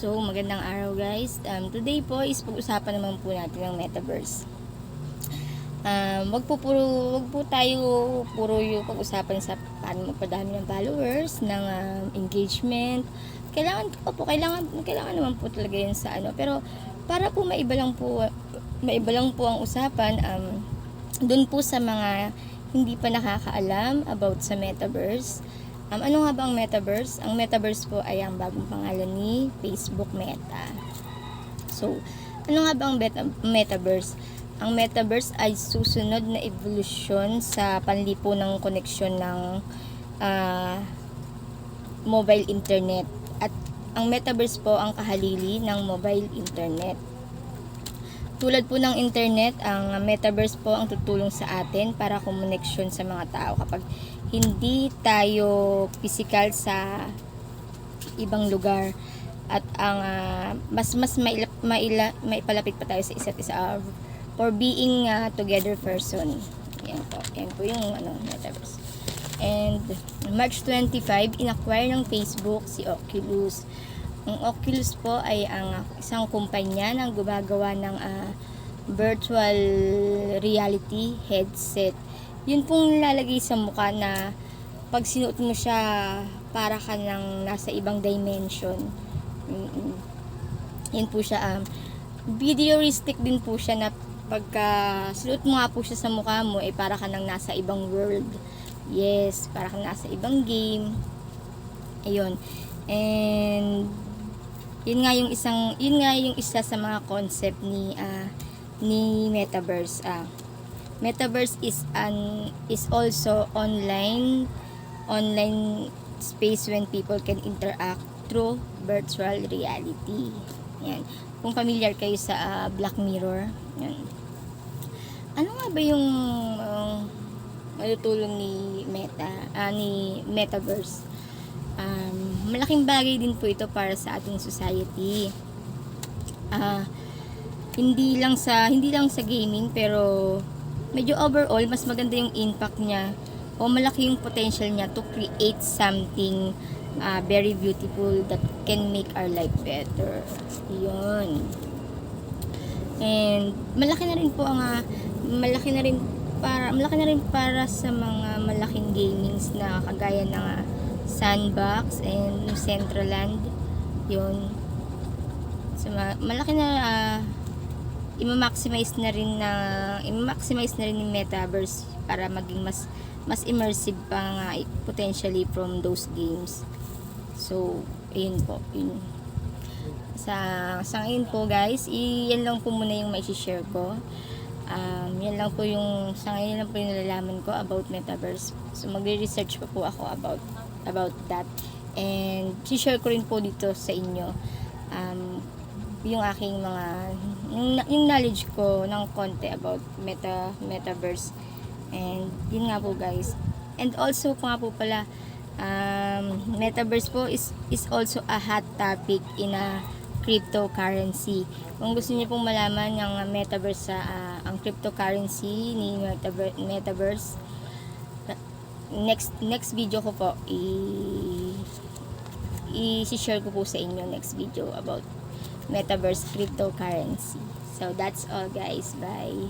So, magandang araw guys. Today po is pag-usapan naman po natin ng metaverse. Wag po tayo puro yung pag-usapan sa paano magpadami ng followers, ng engagement. Kailangan naman po talaga yun sa ano. Pero para po maiba lang po ang usapan, dun po sa mga hindi pa nakakaalam about sa metaverse. Ano nga ba ang metaverse? Ang metaverse po ay ang bagong pangalan ni Facebook Meta. So, ano nga ba ang metaverse? Ang metaverse ay susunod na evolusyon sa panlipo ng koneksyon ng mobile internet. At ang metaverse po ang kahalili ng mobile internet. Tulad po ng internet, ang metaverse po ang tutulong sa atin para koneksyon sa mga tao kapag hindi tayo physical sa ibang lugar at ang mas maipalapit pa tayo sa isa't isa for being together person. Yan po yung metaverse. And March 25, in-acquire ng Facebook si Oculus. Ang Oculus po ay ang isang kumpanya na gumagawa ng virtual reality headset. Yun pong lalagay sa mukha na pag sinuot mo siya, para ka nang nasa ibang dimension. Yan po siya. Videoistic din po siya na pagka sinuot mo nga po siya sa mukha mo, para ka nang nasa ibang world. Yes, para ka nasa ibang game. Ayun. And yun nga yung isa sa mga concept ni metaverse. Metaverse is also online space when people can interact through virtual reality. Yan. Kung familiar kayo sa Black Mirror, yan. Ano nga ba yung matutulong ni metaverse? Malaking bagay din po ito para sa ating society. Hindi lang sa gaming, pero medyo overall mas maganda yung impact niya o malaki yung potential niya to create something very beautiful that can make our life better. Yun. And malaki na rin para sa mga malaking gamings na kagaya ng Sandbox and Centraland. Yun. So malaki na i-maximize na rin ni metaverse para maging mas immersive pa nga potentially from those games. So ayun po, yun. Sa ngayon po guys, yan lang po muna yung mai-share ko. Yan lang po yung sa ngayon lang po yung nalalaman ko about metaverse. So magre-research pa po ako about that, and i-share ko rin po dito sa inyo yung aking yung knowledge ko ng konti about metaverse. And yun nga po guys. And also po nga po pala, metaverse po is also a hot topic in a cryptocurrency. Kung gusto niyo pong malaman yung metaverse ang cryptocurrency ni metaverse, next video ko po i-share ko po sa inyo next video about metaverse cryptocurrency. So that's all guys, bye.